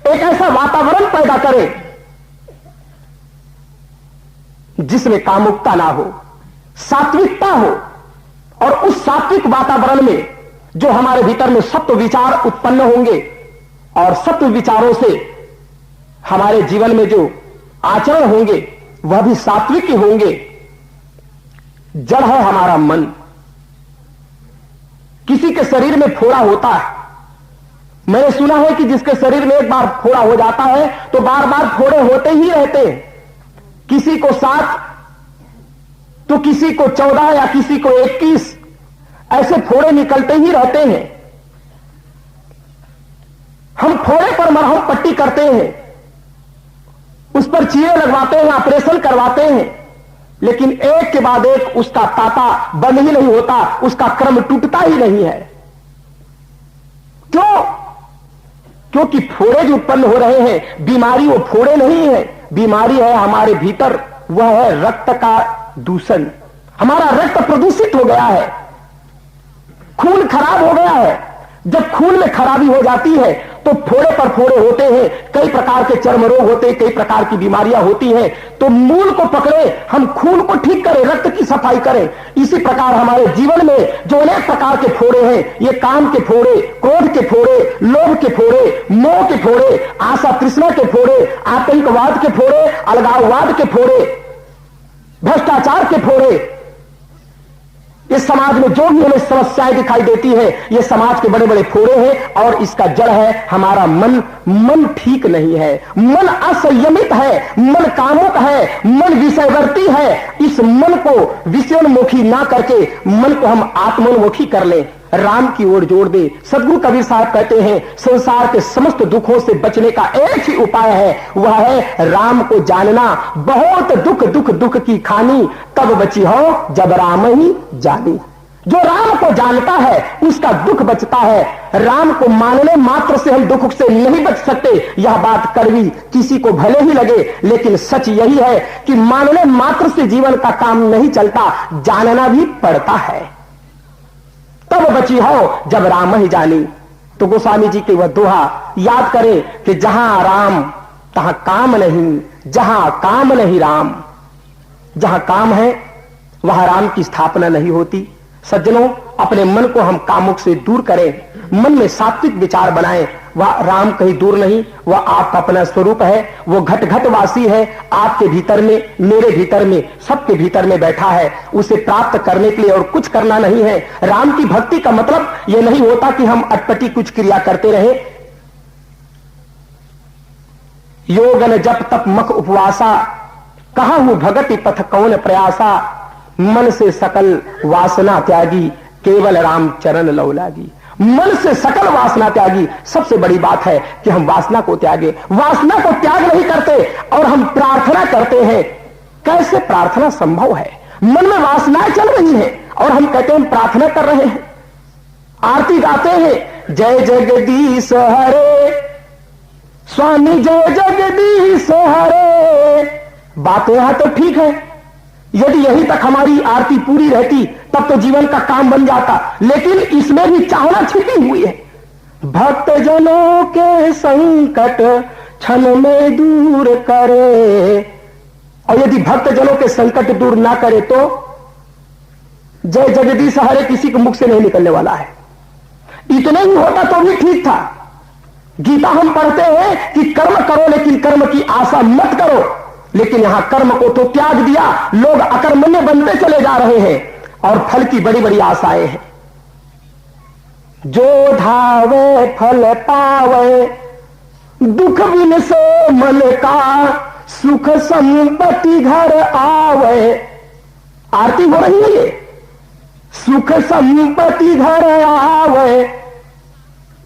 एक ऐसा वातावरण पैदा करें जिसमें कामुकता ना हो, सात्विकता हो, और उस सात्विक वातावरण में जो हमारे भीतर में सत्व विचार उत्पन्न होंगे और सत्य विचारों से हमारे जीवन में जो आचरण होंगे वह भी सात्विक ही होंगे। जड़ है हमारा मन। किसी के शरीर में फोड़ा होता है, मैंने सुना है कि जिसके शरीर में एक बार फोड़ा हो जाता है तो बार बार फोड़े होते ही रहते हैं। किसी को 7 तो किसी को 14 या किसी को 21 ऐसे फोड़े निकलते ही रहते हैं। हम फोड़े पर मरहम पट्टी करते हैं, उस पर चीरे लगवाते हैं, ऑपरेशन करवाते हैं, लेकिन एक के बाद एक उसका ताता बंद ही नहीं होता, उसका क्रम टूटता ही नहीं है। क्यों? क्योंकि फोड़े जो उत्पन्न हो रहे हैं, बीमारी वो फोड़े नहीं है, बीमारी है हमारे भीतर, वह है रक्त का दूषण। हमारा रक्त प्रदूषित हो गया है, खून खराब हो गया है। जब खून में खराबी हो जाती है तो फोड़े पर फोड़े होते हैं, कई प्रकार के चर्म रोग होते हैं, कई प्रकार की बीमारियां होती हैं। तो मूल को पकड़े, हम खून को ठीक करें, रक्त की सफाई करें। इसी प्रकार हमारे जीवन में जो अनेक प्रकार के फोड़े हैं, ये काम के फोड़े, क्रोध के फोड़े, लोभ के फोड़े, मोह के फोड़े, आशा तृष्णा के फोड़े, आतंकवाद के फोड़े, अलगाववाद के फोड़े, भ्रष्टाचार के फोड़े, इस समाज में जो भी हमें समस्याएं दिखाई देती है, ये समाज के बड़े बड़े फोड़े हैं और इसका जड़ है हमारा मन। मन ठीक नहीं है, मन असंयमित है, मन कामुक है, मन विषयवर्ती है। इस मन को विषयोन्मुखी ना करके मन को हम आत्मोन्मुखी कर लें, राम की ओर जोड़ दे। सदगुरु कबीर साहब कहते हैं, संसार के समस्त दुखों से बचने का एक ही उपाय है, वह है राम को जानना। बहुत दुख दुख दुख की खानी, तब बची हो जब राम ही जानी। जो राम को जानता है उसका दुख बचता है। राम को मानने मात्र से हम दुख से नहीं बच सकते, यह बात कड़वी किसी को भले ही लगे, लेकिन सच यही है कि मानने मात्र से जीवन का काम नहीं चलता, जानना भी पड़ता है। तब बची हो जब राम ही जानी। तो गोस्वामी जी के वह दोहा याद करें कि जहां राम तहां काम नहीं, जहां काम नहीं राम। जहां काम है वहां राम की स्थापना नहीं होती। सज्जनों, अपने मन को हम कामुक से दूर करें, मन में सात्विक विचार बनाएं। वह राम कहीं दूर नहीं, वह आपका अपना स्वरूप है, वो घट घट वासी है, आपके भीतर में, मेरे भीतर में, सबके भीतर में बैठा है। उसे प्राप्त करने के लिए और कुछ करना नहीं है। राम की भक्ति का मतलब यह नहीं होता कि हम अटपटी कुछ क्रिया करते रहे। योगन जप तप मख उपवासा, कहा हूं भगति पथ कौन प्रयासा। मन से सकल वासना त्यागी, केवल राम चरण लौ लागी। मन से सकल वासना त्यागी, सबसे बड़ी बात है कि हम वासना को त्यागे। वासना को त्याग नहीं करते और हम प्रार्थना करते हैं। कैसे प्रार्थना संभव है? मन में वासनाएं चल रही हैं और हम कहते हैं प्रार्थना कर रहे हैं। आरती गाते हैं, जय जगदीश हरे स्वामी जय जगदीश हरे। बातें यहां तो ठीक है, यदि यहीं तक हमारी आरती पूरी रहती तब तो जीवन का काम बन जाता, लेकिन इसमें भी चाहना छिपी हुई है। भक्त जनों के संकट क्षण में दूर करे, और यदि भक्त जनों के संकट दूर ना करे तो जय जगदीश हरे किसी के मुख से नहीं निकलने वाला है। इतने ही होता तो भी ठीक था। गीता हम पढ़ते हैं कि कर्म करो लेकिन कर्म की आशा मत करो, लेकिन यहां कर्म को तो त्याग दिया, लोग अकर्मण्य बनते चले जा रहे हैं और फल की बड़ी बड़ी आशाएं हैं। जो धावे फल पावे, दुख बिन से मन का सुख संपत्ति घर आवे। आरती हो रही है, सुख संपत्ति घर आवे,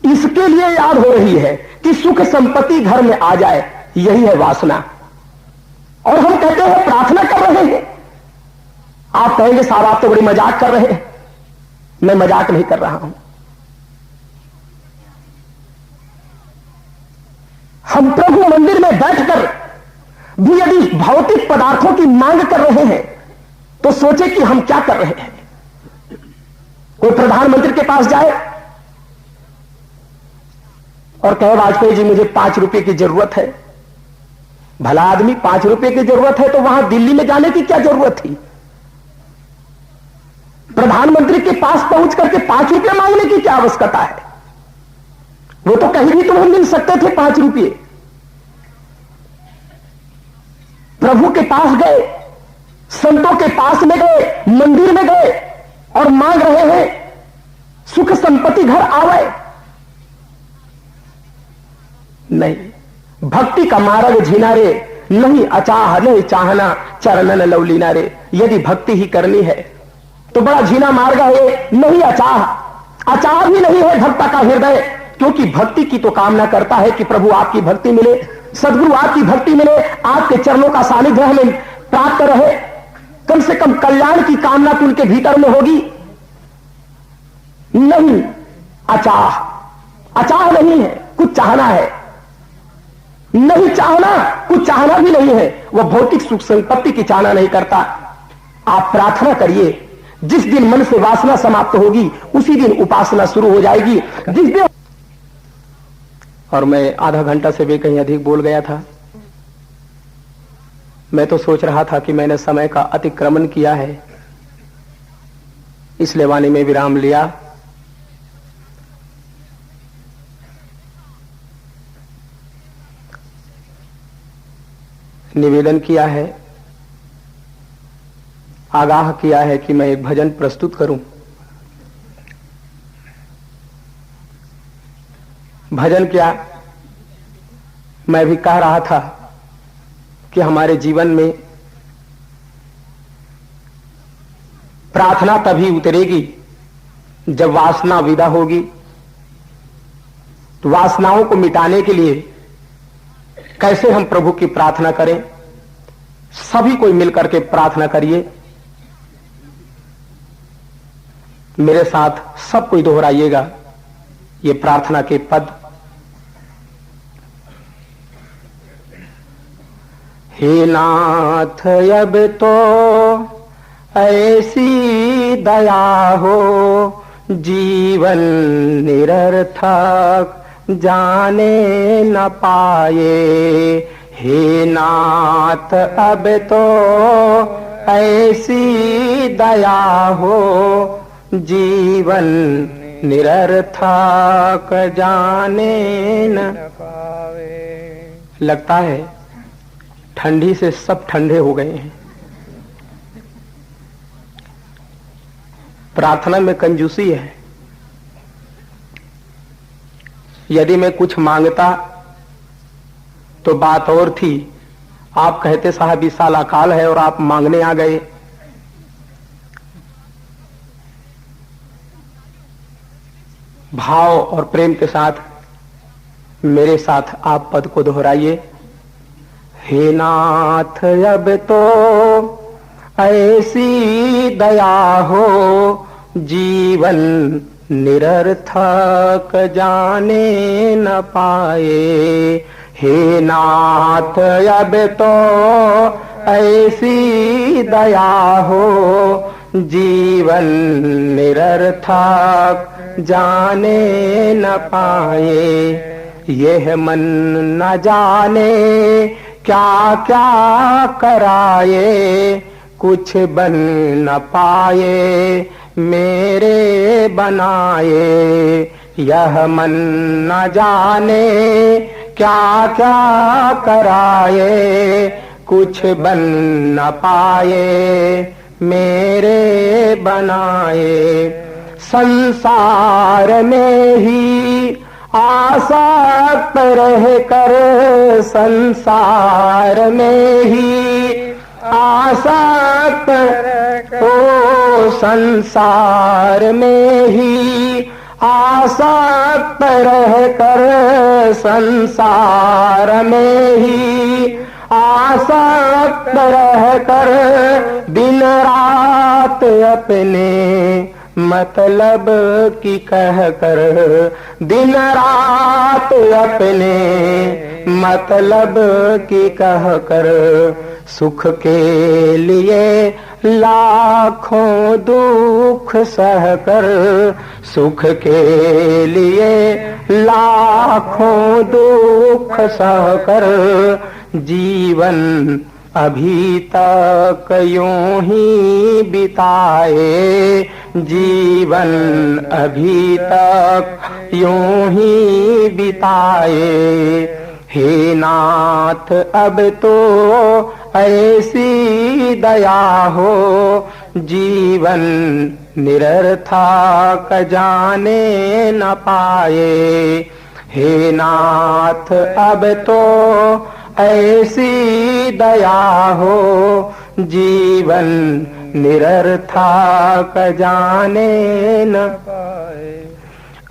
इसके लिए याद हो रही है कि सुख संपत्ति घर में आ जाए। यही है वासना। और हम कहते हैं प्रार्थना कर रहे हैं। आप कहेंगे साहब आप तो बड़ी मजाक कर रहे हैं। मैं मजाक नहीं कर रहा हूं। हम प्रभु मंदिर में बैठकर भी यदि भौतिक पदार्थों की मांग कर रहे हैं तो सोचे कि हम क्या कर रहे हैं। कोई प्रधानमंत्री के पास जाए और कहे वाजपेयी जी मुझे 5 रुपए की जरूरत है। भला आदमी, 5 रुपए की जरूरत है तो वहां दिल्ली में जाने की क्या जरूरत थी? प्रधानमंत्री के पास पहुंच करके 5 रुपए मांगने की क्या आवश्यकता है? वो तो कहीं भी तुम्हें मिल सकते थे 5 रुपये। प्रभु के पास गए, संतों के पास में गए, मंदिर में गए और मांग रहे हैं सुख संपत्ति घर आवे। नहीं, भक्ति का मार्ग झिनारे, नहीं अचाह नहीं चाहना चरणन लवलीना रे। यदि भक्ति ही करनी है तो बड़ा झीना मार्ग है, नहीं अचाह भी नहीं है भक्ता का हृदय, क्योंकि भक्ति की तो कामना करता है कि प्रभु आपकी भक्ति मिले, सदगुरु आपकी भक्ति मिले, आपके चरणों का सानिध्य हमें प्राप्त रहे, कम से कम कल्याण की कामना तो उनके भीतर में होगी। नहीं, अचाह नहीं है, कुछ चाहना है, नहीं चाहना, कुछ चाहना भी नहीं है। वह भौतिक सुख संपत्ति की चाहना नहीं करता। आप प्रार्थना करिए, जिस दिन मन से वासना समाप्त होगी उसी दिन उपासना शुरू हो जाएगी। जिस दिन, और मैं आधा घंटा से भी कहीं अधिक बोल गया था। मैं तो सोच रहा था कि मैंने समय का अतिक्रमण किया है, इसलिए वाणी में विराम लिया। निवेदन किया है, आगाह किया है कि मैं एक भजन प्रस्तुत करूं। भजन क्या, मैं भी कह रहा था कि हमारे जीवन में प्रार्थना तभी उतरेगी जब वासना विदा होगी। तो वासनाओं को मिटाने के लिए कैसे हम प्रभु की प्रार्थना करें? सभी कोई मिलकर के प्रार्थना करिए, मेरे साथ सब कोई दोहराइएगा ये प्रार्थना के पद। हे नाथ अब तो ऐसी दया हो, जीवन निरर्थक जाने न पाए। हे नाथ अब तो ऐसी दया हो, जीवन निरर्थक जाने न पावे। लगता है ठंडी से सब ठंडे हो गए हैं। प्रार्थना में कंजूसी है। यदि मैं कुछ मांगता तो बात और थी। आप कहते साहब इस साल अकाल है और आप मांगने आ गए। भाव और प्रेम के साथ मेरे साथ आप पद को दोहराइए। हे नाथ अब तो ऐसी दया हो, जीवन निरर्थक जाने न पाए। हे नाथ अब तो ऐसी दया हो, जीवन निरर्थक जाने न पाए। यह मन न जाने क्या क्या कराए, कुछ बन न पाए मेरे बनाए। यह मन न जाने क्या क्या कराए, कुछ बन न पाए मेरे बनाए। संसार में ही आसक्त रह कर, संसार में ही आसक्त ओ संसार में ही आसक्त रह कर, संसार में ही आसक्त रह कर, दिन रात अपने मतलब की कह कर, दिन रात अपने मतलब की कह कर, सुख के लिए लाखों दुख सह कर, सुख के लिए लाखों दुख सह कर, जीवन अभी तक यूं ही बिताए, जीवन अभी तक यूं ही बिताए। हे नाथ अब तो ऐसी दया हो, जीवन निरर्थक जाने न पाए। हे नाथ अब तो ऐसी दया हो, जीवन निरर्थक जाने न पाए।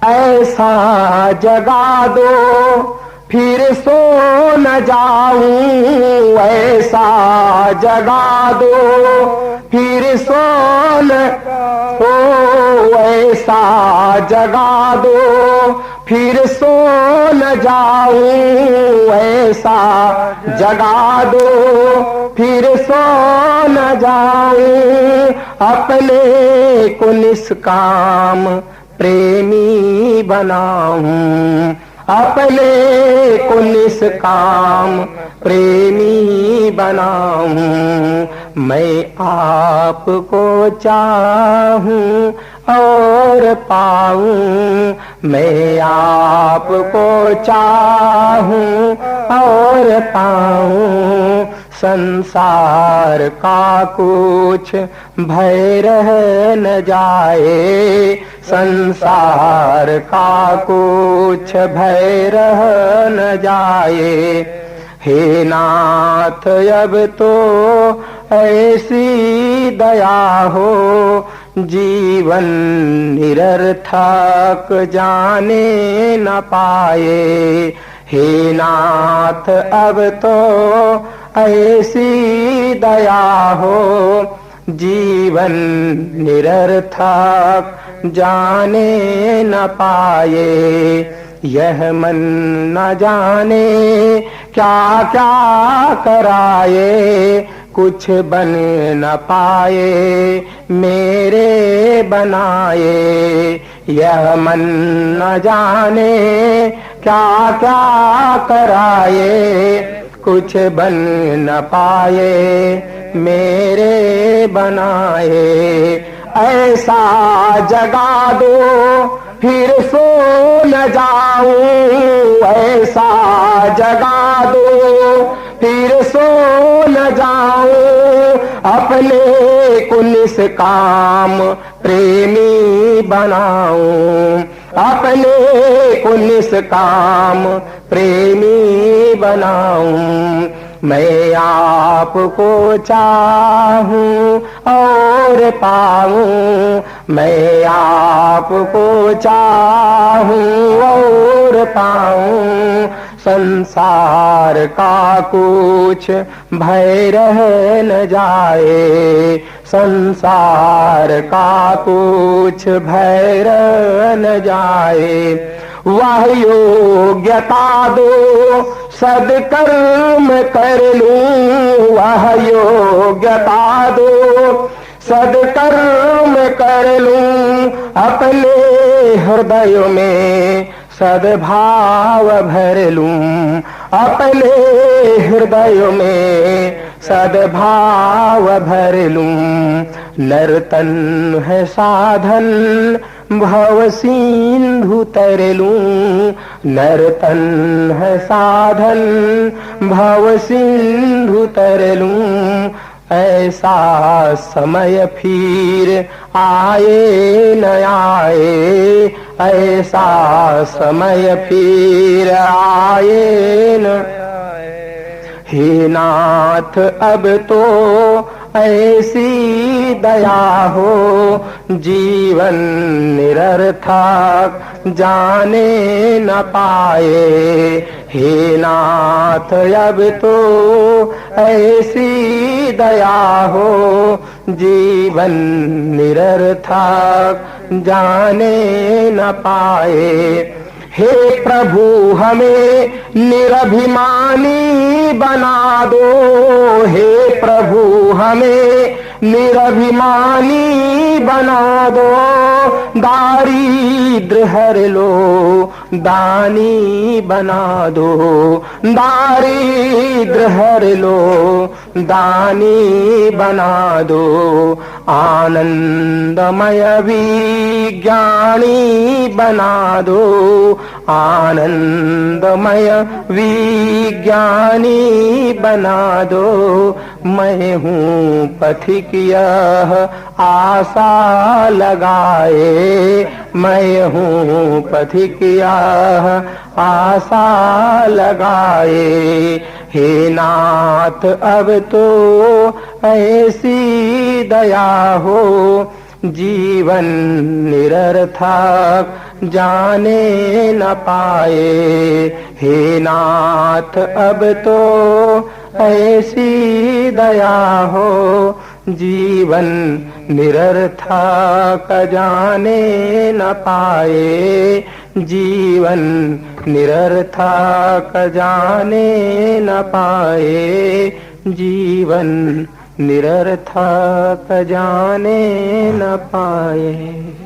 ऐसा जगा दो फिर सो न जाऊं, ऐसा जगा दो फिर सो न हो, ऐसा जगा दो फिर सो न जाऊं, ऐसा जगा दो फिर सो न जाऊं। अपने को निष्काम प्रेमी बनाऊं, अपने को निष्काम प्रेमी बनाऊं। मैं आपको चाहूं और पाऊं, मैं आपको चाहूं और पाऊं। संसार का कुछ भय रह न जाए, संसार का कुछ भय रह न जाए। हे नाथ अब तो ऐसी दया हो, जीवन निरर्थक जाने न पाए। हे नाथ अब तो ऐसी दया हो, जीवन निरर्थक जाने न पाए। यह मन न जाने क्या क्या कराए, कुछ बन न पाए मेरे बनाए। यह मन न जाने क्या क्या कराए, कुछ बन न पाए मेरे बनाए। ऐसा जगा दो फिर सो न जाऊं, ऐसा जगा दो फिर सो न जाऊं। अपने को निष्काम प्रेमी बनाऊं, अपने को निष्काम प्रेमी बनाऊं। मैं आपको चाहूं और पाऊं, मैं आपको चाहूं और पाऊं। संसार का कुछ भय रह न जाए, संसार का कुछ भय रह न जाए। वह योग्यता दो सदकर्म कर लूं, वह योग्यता दो सदकर्म कर लूं। अपने हृदय में सद्भाव भर लूं, अपने हृदय में सद्भाव भर लूं। नर्तन है साधन भव सिंधु तर लूं, नर्तन है साधन भव सिंधु तर लूं। ऐसा समय फिर आए न आए, ऐसा समय फिर आए न आए। हे नाथ अब तो ऐसी दया हो, जीवन निरर्थक जाने न पाए। हे नाथ अब तो ऐसी दया हो, जीवन निरर्थक जाने न पाए। हे प्रभु हमें निरभिमानी बना दो, हे प्रभु हमें निरभिमानी बना दो, दारिद्र हर लो, दानी बना दो, दारिद्र हर लो, दानी बना दो, आनंदमय विज्ञानी बना दो, आनंदमय विज्ञानी बना दो। मैं हूँ पथिक यह आशा लगाए, मैं हूँ पथिक यह आशा लगाए। हे नाथ अब तो ऐसी दया हो, जीवन निरर्थक जाने न पाए। हे नाथ अब तो ऐसी दया हो, जीवन निरर्थक जाने न पाए। जीवन निरर्थक जाने न पाए, जीवन निरर्थक जाने न पाए।